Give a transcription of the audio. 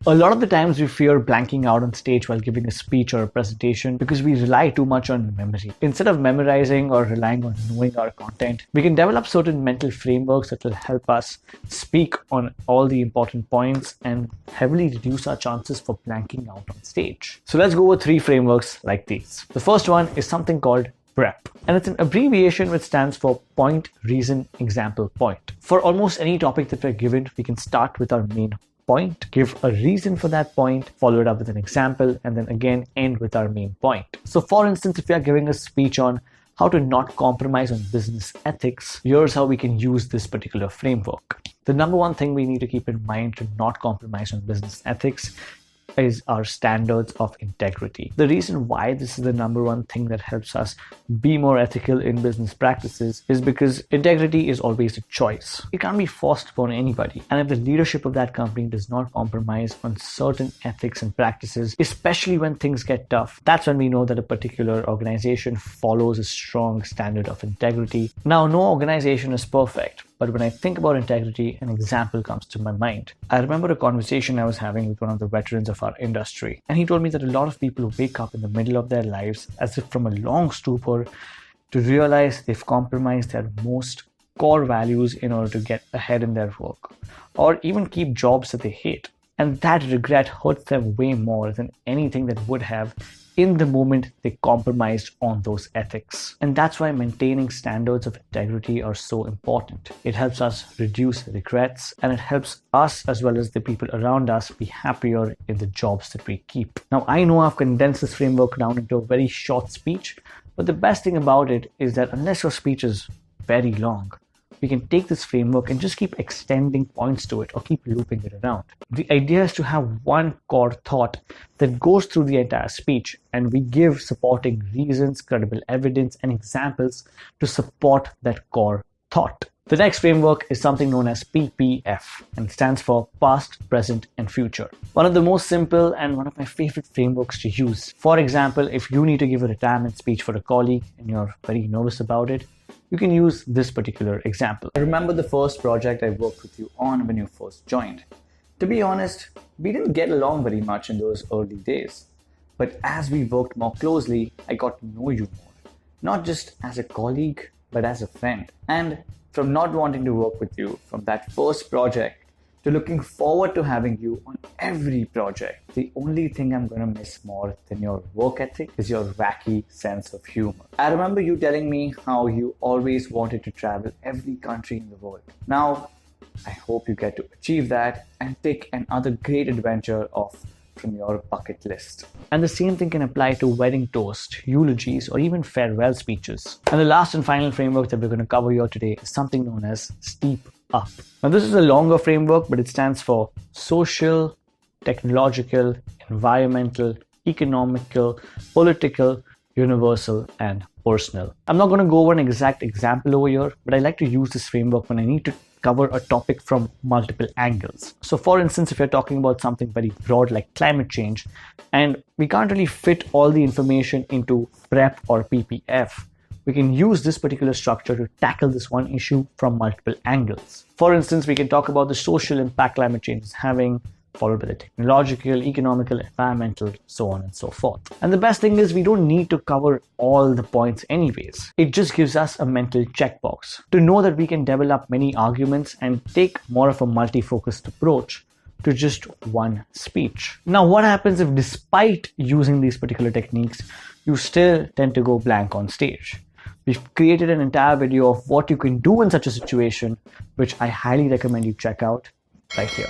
A lot of the times we fear blanking out on stage while giving a speech or a presentation because we rely too much on memory. Instead of memorizing or relying on knowing our content, we can develop certain mental frameworks that will help us speak on all the important points and heavily reduce our chances for blanking out on stage. So let's go over 3 frameworks like these. The first one is something called PREP, and it's an abbreviation which stands for point, reason, example, point. For almost any topic that we're given, we can start with our main point, give a reason for that point, follow it up with an example, and then again end with our main point. So for instance, if we are giving a speech on how to not compromise on business ethics, here's how we can use this particular framework. The number one thing we need to keep in mind to not compromise on business ethics is our standards of integrity. The reason why this is the number one thing that helps us be more ethical in business practices is because integrity is always a choice. It can't be forced upon anybody. And if the leadership of that company does not compromise on certain ethics and practices, especially when things get tough, that's when we know that a particular organization follows a strong standard of integrity. Now, no organization is perfect, but when I think about integrity, an example comes to my mind. I remember a conversation I was having with one of the veterans of our industry, and he told me that a lot of people wake up in the middle of their lives as if from a long stupor to realize they've compromised their most core values in order to get ahead in their work, or even keep jobs that they hate. And that regret hurts them way more than anything that would have in the moment they compromised on those ethics. And that's why maintaining standards of integrity are so important. It helps us reduce regrets, and it helps us as well as the people around us be happier in the jobs that we keep. Now, I know I've condensed this framework down into a very short speech, but the best thing about it is that unless your speech is very long, we can take this framework and just keep extending points to it or keep looping it around. The idea is to have one core thought that goes through the entire speech, and we give supporting reasons, credible evidence, and examples to support that core thought. The next framework is something known as PPF, and it stands for past, present, and future. One of the most simple and one of my favorite frameworks to use. For example, if you need to give a retirement speech for a colleague and you're very nervous about it, you can use this particular example. I remember the first project I worked with you on when you first joined. To be honest, we didn't get along very much in those early days. But as we worked more closely, I got to know you more. Not just as a colleague, but as a friend. And from not wanting to work with you from that first project to looking forward to having you on every project, the only thing I'm going to miss more than your work ethic is your wacky sense of humor. I remember you telling me how you always wanted to travel every country in the world. Now, I hope you get to achieve that and take another great adventure off from your bucket list. And the same thing can apply to wedding toast, eulogies, or even farewell speeches. And the last and final framework that we're going to cover here today is something known as STEEP up. Now, this is a longer framework, but it stands for social, technological, environmental, economical, political, universal, and personal. I'm not going to go over an exact example over here, but I like to use this framework when I need to cover a topic from multiple angles. So for instance, if you're talking about something very broad like climate change, and we can't really fit all the information into PREP or PPF, we can use this particular structure to tackle this one issue from multiple angles. For instance, we can talk about the social impact climate change is having, followed by the technological, economical, environmental, so on and so forth. And the best thing is we don't need to cover all the points anyways. It just gives us a mental checkbox to know that we can develop many arguments and take more of a multi-focused approach to just one speech. Now, what happens if despite using these particular techniques, you still tend to go blank on stage? We've created an entire video of what you can do in such a situation, which I highly recommend you check out right here.